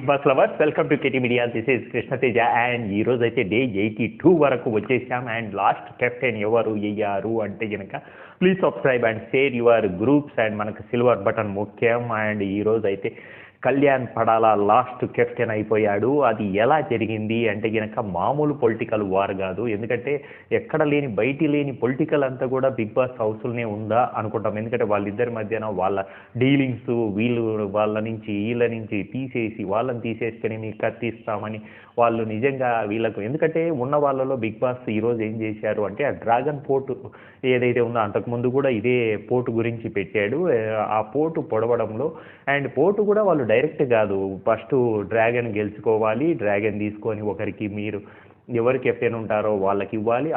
Big Boss lovers welcome to KT media. This is Krishnateja and ఈ రోజు అయితే day 82 వరకు వచ్చేసాం. అండ్ లాస్ట్ కెప్టెన్ ఎవరు అయ్యారు అంటే కనుక please subscribe and share your groups. And మనకు సిల్వర్ బటన్ ముఖ్యం. అండ్ ఈ రోజు అయితే కళ్యాణ్ పడాల లాస్ట్ కెప్టెన్ అయిపోయాడు. అది ఎలా జరిగింది అంటే కనుక మామూలు పొలిటికల్ వార్ కాదు. ఎందుకంటే ఎక్కడ లేని బయటి లేని పొలిటికల్ అంతా కూడా బిగ్ బాస్ హౌస్లోనే ఉందా అనుకుంటాం. ఎందుకంటే వాళ్ళిద్దరి మధ్యన వాళ్ళ డీలింగ్స్, వాళ్ళ నుంచి వీళ్ళ నుంచి తీసేసి వాళ్ళని తీసేసుకొని మీకు కత్తిస్తామని వాళ్ళు నిజంగా వీళ్ళకు, ఎందుకంటే ఉన్న వాళ్ళలో బిగ్ బాస్ ఈరోజు ఏం చేశారు అంటే ఆ డ్రాగన్ పోర్ట్ ఏదైతే ఉందో అంతకుముందు కూడా ఇదే పోర్టు గురించి పెట్టాడు. ఆ పోర్టు పొడవడంలో అండ్ పోర్టు కూడా వాళ్ళు డైరెక్ట్ కాదు, ఫస్ట్ డ్రాగన్ గెలుచుకోవాలి, డ్రాగన్ తీసుకొని ఒకరికి మీరు ఎవరు కెప్టెన్ ఉంటారో వాళ్ళకి ఇవ్వాలి,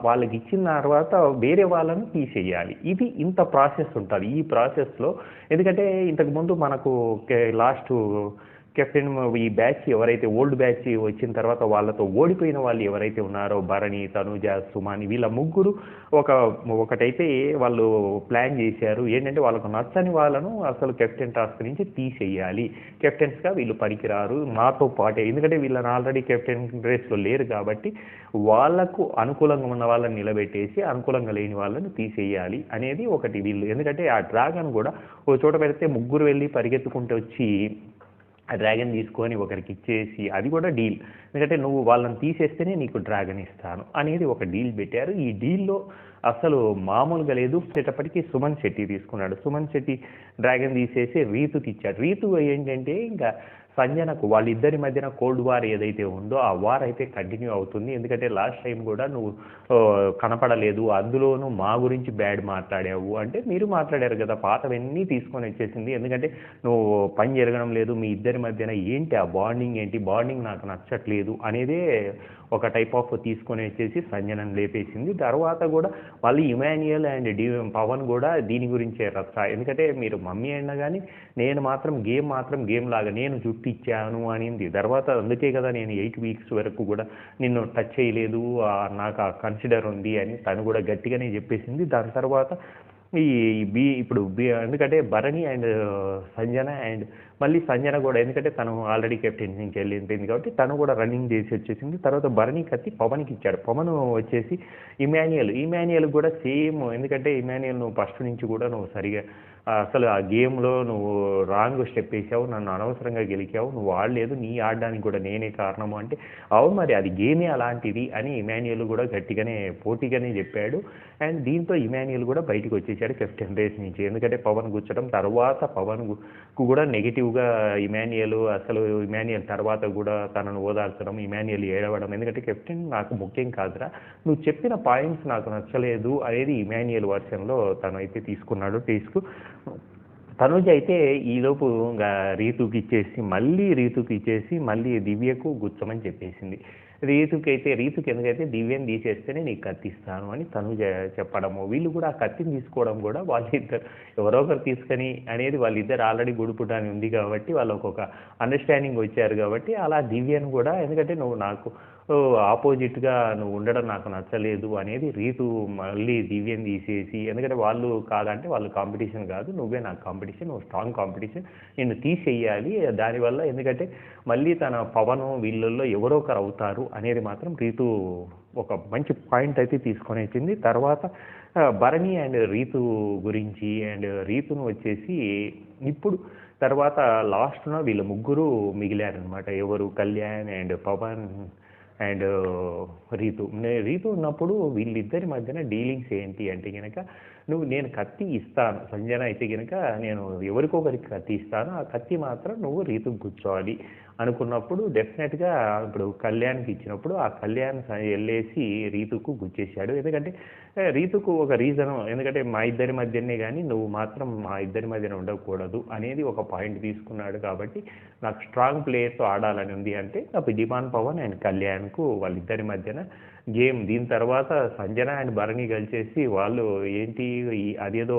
వాళ్ళకి ఇచ్చిన తర్వాత వేరే వాళ్ళను తీసేయాలి. ఇది ఇంత ప్రాసెస్ ఉంటుంది. ఈ ప్రాసెస్లో ఎందుకంటే ఇంతకుముందు మనకు లాస్ట్ కెప్టెన్ ఈ బ్యాచ్ ఎవరైతే ఓల్డ్ బ్యాచ్ వచ్చిన తర్వాత వాళ్ళతో ఓడిపోయిన వాళ్ళు ఎవరైతే ఉన్నారో భరణి, తనుజ, సుమాని వీళ్ళ ముగ్గురు ఒకటైతే వాళ్ళు ప్లాన్ చేశారు. ఏంటంటే వాళ్ళకు నచ్చని వాళ్ళను అసలు కెప్టెన్ టాస్క్ నుంచి తీసేయాలి, కెప్టెన్స్గా వీళ్ళు పనికిరారు మాతో పాటే, ఎందుకంటే వీళ్ళని ఆల్రెడీ కెప్టెన్ రేస్లో లేరు కాబట్టి వాళ్ళకు అనుకూలంగా ఉన్న వాళ్ళని నిలబెట్టేసి అనుకూలంగా లేని వాళ్ళని తీసేయాలి అనేది ఒకటి వీళ్ళు. ఎందుకంటే ఆ డ్రాగన్ కూడా ఓ చోట పెడితే ముగ్గురు వెళ్ళి పరిగెత్తుకుంటూ వచ్చి ఆ డ్రాగన్ తీసుకొని ఒకరికి ఇచ్చేసి అది కూడా డీల్, ఎందుకంటే నువ్వు వాళ్ళని తీసేస్తేనే నీకు డ్రాగన్ ఇస్తాను అనేది ఒక డీల్ పెట్టారు. ఈ డీల్లో అసలు మామూలుగా లేదు. వచ్చేటప్పటికి సుమన్ శెట్టి తీసుకున్నాడు. సుమన్ శెట్టి డ్రాగన్ తీసేసి రీతుకి ఇచ్చాడు. రీతు ఏంటంటే ఇంకా సంజనకు వాళ్ళిద్దరి మధ్యన కోల్డ్ వార్ ఏదైతే ఉందో ఆ వార్ అయితే కంటిన్యూ అవుతుంది. ఎందుకంటే లాస్ట్ టైం కూడా నువ్వు కనపడలేదు, అందులోనూ మా గురించి బ్యాడ్ మాట్లాడావు అంటే మీరు మాట్లాడారు కదా, పాతవన్నీ తీసుకొని వచ్చేసింది. ఎందుకంటే నువ్వు పని జరగడం లేదు, మీ ఇద్దరి మధ్యన ఏంటి ఆ బాండింగ్, ఏంటి బాండింగ్ నాకు నచ్చట్లేదు అనేదే ఒక టైప్ ఆఫ్ తీసుకొని వచ్చేసి సంజనను లేపేసింది. తర్వాత కూడా మళ్ళీ ఇమాన్యుయల్ అండ్ పవన్ కూడా దీని గురించే రచ్చ. ఎందుకంటే మీరు మమ్మీ అయినా కానీ నేను మాత్రం గేమ్ లాగా నేను జుట్టు ఇచ్చాను అనింది. తర్వాత అందుకే కదా నేను 8 వీక్స్ వరకు కూడా నిన్ను టచ్ చేయలేదు, నాకు ఆ కన్సిడర్ ఉంది అని తను కూడా గట్టిగానే చెప్పేసింది. దాని తర్వాత ఇప్పుడు ఎందుకంటే భరణి అండ్ సంజన అండ్ మళ్ళీ సంజన కూడా, ఎందుకంటే తను ఆల్రెడీ కెప్టెన్ నుంచి వెళ్ళిపోయింది కాబట్టి తను కూడా రన్నింగ్ చేసి వచ్చేసింది. తర్వాత భరణి కత్తి పవన్కి ఇచ్చాడు. పవన్ వచ్చేసి ఇమాన్యుయల్ కూడా సేమ్, ఎందుకంటే ఇమాన్యుయల్ నువ్వు ఫస్ట్ నుంచి కూడా నువ్వు సరిగా అసలు ఆ గేమ్లో నువ్వు రాంగ్ స్టెప్ వేసావు, నన్ను అనవసరంగా గెలిచావు, నువ్వు ఆడలేదు, నీ ఆడడానికి కూడా నేనే కారణము అంటే అవును మరి అది గేమే అలాంటిది అని ఇమాన్యుయల్ కూడా గట్టిగానే పోటీగానే చెప్పాడు. అండ్ దీంతో ఇమాన్యుయల్ కూడా బయటకు వచ్చేసాడు కెప్టెన్ రేస్ నుంచి. ఎందుకంటే పవన్ కూర్చడం తర్వాత పవన్కు కూడా నెగిటివ్గా ఇమాన్యుయల్ తర్వాత కూడా తనను ఓదార్చడం, ఇమాన్యుయల్ ఏడవడం, ఎందుకంటే కెప్టెన్ నాకు ముఖ్యం కాదురా, నువ్వు చెప్పిన పాయింట్స్ నాకు నచ్చలేదు అనేది ఇమాన్యుయల్ వర్షన్లో తను అయితే తీసుకున్నాడు టేస్కు. తనుజ అయితే ఈలోపు ఇంకా రీతుకి ఇచ్చేసి మళ్ళీ దివ్యకు గుచ్చమని చెప్పేసింది. రీతుకి ఎందుకైతే దివ్యని తీసేస్తేనే నీకు కత్తిస్తాను అని తనుజ చెప్పడము, వీళ్ళు కూడా ఆ కత్తిని తీసుకోవడం కూడా వాళ్ళిద్దరు ఎవరో ఒకరు తీసుకొని అనేది వాళ్ళిద్దరు ఆల్రెడీ గుడిపుటాని ఉంది కాబట్టి వాళ్ళకు ఒక అండర్స్టాండింగ్ వచ్చారు కాబట్టి అలా దివ్యను కూడా, ఎందుకంటే నువ్వు నాకు ఆపోజిట్గా నువ్వు ఉండడం నాకు నచ్చలేదు అనేది రీతు మళ్ళీ దివ్యని తీసేసి, ఎందుకంటే వాళ్ళు కాదంటే వాళ్ళు కాంపిటీషన్ కాదు, నువ్వే నాకు కాంపిటీషన్, నువ్వు స్ట్రాంగ్ కాంపిటీషన్, నిన్ను తీసేయాలి దానివల్ల, ఎందుకంటే మళ్ళీ తన పవను వీళ్ళల్లో ఎవరో ఒకరు అవుతారు అనేది మాత్రం రీతు ఒక మంచి పాయింట్ అయితే తీసుకొని వచ్చింది. తర్వాత భరణి అండ్ రీతు గురించి అండ్ రీతును వచ్చేసి ఇప్పుడు తర్వాత లాస్ట్న వీళ్ళ ముగ్గురు మిగిలారనమాట. ఎవరు కళ్యాణ్ అండ్ పవన్ అండ్ రీతు ఉన్నప్పుడు వీళ్ళిద్దరి మధ్యన డీలింగ్స్ ఏంటి అంటే కనుక నేను కత్తి ఇస్తాను, సంజన అయితే కనుక నేను ఎవరికొకరికి కత్తి ఇస్తాను, ఆ కత్తి మాత్రం నువ్వు రీతుకు కూర్చోవాలి అనుకున్నప్పుడు డెఫినెట్గా ఇప్పుడు కళ్యాణ్కి ఇచ్చినప్పుడు ఆ కళ్యాణ్ వెళ్ళేసి రీతుకు గుచ్చేశాడు. ఎందుకంటే రీతుకు ఒక రీజను, ఎందుకంటే మా ఇద్దరి మధ్యనే కానీ నువ్వు మాత్రం మా ఇద్దరి మధ్యన ఉండకూడదు అనేది ఒక పాయింట్ తీసుకున్నాడు. కాబట్టి నాకు స్ట్రాంగ్ ప్లేయర్తో ఆడాలని ఉంది అంటే నాకు డిమాండ్ పవన్ అండ్ కళ్యాణ్కు వాళ్ళిద్దరి మధ్యన గేమ్. దీని తర్వాత సంజన అండ్ భరణి కలిసేసి వాళ్ళు ఏంటి అదేదో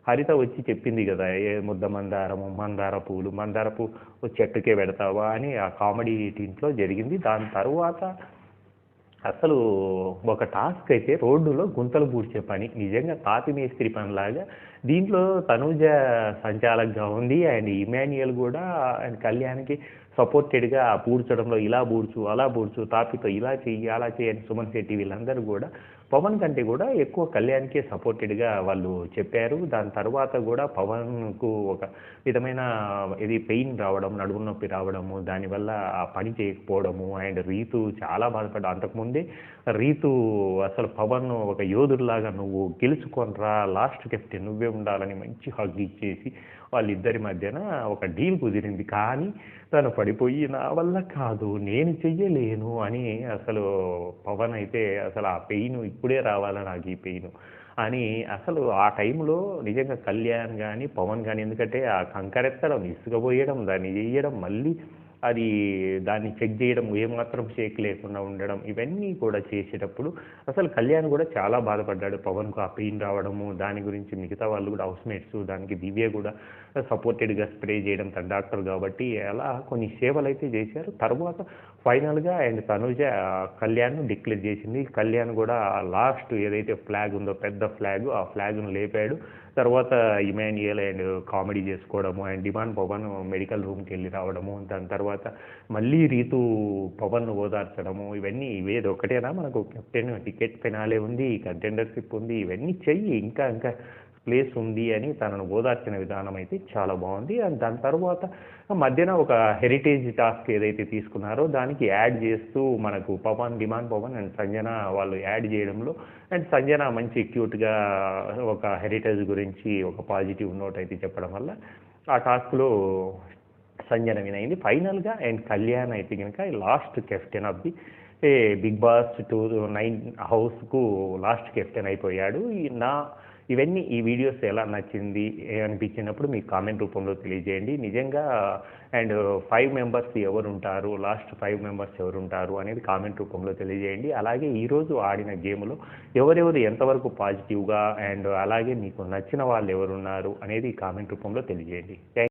హరిత వచ్చి చెప్పింది కదా, ముద్ద మందార పువ్వు చెట్టుకే పెడతావా అని ఆ కామెడీ టీంట్లో జరిగింది. దాని తర్వాత అసలు ఒక టాస్క్ అయితే రోడ్డులో గుంతలు పూడ్చే పని, నిజంగా తాపి మేస్త్రి పనిలాగా దీంట్లో తనూజ సంచాలకుగా ఉంది. అండ్ ఇమాన్యుయల్ కూడా అండ్ కళ్యాణ్‌కి సపోర్టెడ్‌గా పూడ్చడంలో ఇలా పూడ్చు, అలా పూడ్చు, తాపితో ఇలా చెయ్యి, అలా చెయ్యి అని సుమన్ శెట్టి వీళ్ళందరూ కూడా పవన్ కంటే కూడా ఎక్కువ కళ్యాణ్‌కే సపోర్టెడ్‌గా వాళ్ళు చెప్పారు. దాని తర్వాత కూడా పవన్‌కు ఒక విధమైన ఇది పెయిన్ రావడం, నడుము నొప్పి రావడము, దానివల్ల ఆ పని చేయకపోవడము అండ్ రీతు చాలా బాధపడ్డా. అంతకుముందే రీతు అసలు పవన్ ఒక యోధుడిలాగా నువ్వు గెలుచుకొనిరా, లాస్ట్ కెప్టెన్ నువ్వే ఉండాలని మంచి హగ్ ఇచ్చేసి వాళ్ళిద్దరి మధ్యన ఒక డీల్ కుదిరింది. కానీ తను పడిపోయి నా వల్ల కాదు, నేను చెయ్యలేను అని అసలు పవన్ అయితే అసలు ఆ పెయిన్ ఇప్పుడే రావాలా నాకు ఈ పెయిన్ అని అసలు ఆ టైంలో నిజంగా కళ్యాణ్ గాని, పవన్ గాని ఎందుకంటే ఆ కంకరెత్తడం, ఇసుక పోయడం, దాన్ని చెయ్యడం, మళ్ళీ అది దాన్ని చెక్ చేయడం, ఏమాత్రం షేక్ లేకుండా ఉండడం, ఇవన్నీ కూడా చేసేటప్పుడు అసలు కళ్యాణ్ కూడా చాలా బాధపడ్డాడు. పవన్‌కు ఆ పెయిన్ రావడము, దాని గురించి మిగతా వాళ్ళు కూడా హౌస్‌మేట్స్ దానికి దివ్య కూడా సపోర్టెడ్‌గా స్ప్రే చేయడం, తను డాక్టర్ కాబట్టి అలా కొన్ని సేవలైతే చేశారు. తర్వాత ఫైనల్‌గా అండ్ తనూజ కళ్యాణ్‌ను డిక్లేర్ చేసింది. కళ్యాణ్ కూడా లాస్ట్ ఏదైతే ఫ్లాగ్ ఉందో పెద్ద ఫ్లాగ్, ఆ ఫ్లాగ్‌ను లేపాడు. తర్వాత ఇమాన్యుయల్ అండ్ కామెడీ చేసుకోవడము అండ్ డిమాండ్ పవన్ మెడికల్ రూమ్‌కెళ్ళి రావడము, దాని తర్వాత మళ్ళీ రీతు పవన్‌ను ఓదార్చడము, ఇవన్నీ ఇవేది ఒకటేనా మనకు కెప్టెన్ టికెట్ ఫినాలే ఉంది, కంటెండర్‌షిప్ ఉంది, ఇవన్నీ చెయ్యి ఇంకా ఇంకా ప్లేస్ ఉంది అని తనను ఓదార్చిన విధానం అయితే చాలా బాగుంది. అండ్ దాని తర్వాత మధ్యన ఒక హెరిటేజ్ టాస్క్ ఏదైతే తీసుకున్నారో దానికి యాడ్ చేస్తూ మనకు పవన్, డిమాండ్ పవన్ అండ్ సంజన వాళ్ళు యాడ్ చేయడంలో అండ్ సంజన మంచి క్యూట్‌గా ఒక హెరిటేజ్ గురించి ఒక పాజిటివ్ నోట్ అయితే చెప్పడం వల్ల ఆ టాస్క్‌లో సంజన విన్ అయింది. ఫైనల్‌గా అండ్ కళ్యాణ్ అయితే గనుక last captain of the Bigg Boss 9 హౌస్‌కు లాస్ట్ కెప్టెన్ అయిపోయాడు. ఇవన్నీ ఈ వీడియోస్ ఎలా నచ్చింది అనిపించినప్పుడు మీకు కామెంట్ రూపంలో తెలియజేయండి. నిజంగా అండ్ 5 మెంబర్స్ ఎవరుంటారు, లాస్ట్ 5 మెంబర్స్ ఎవరుంటారు అనేది కామెంట్ రూపంలో తెలియజేయండి. అలాగే ఈరోజు ఆడిన గేమ్‌లో ఎవరెవరు ఎంతవరకు పాజిటివ్‌గా అండ్ అలాగే మీకు నచ్చిన వాళ్ళు ఎవరున్నారు అనేది కామెంట్ రూపంలో తెలియజేయండి.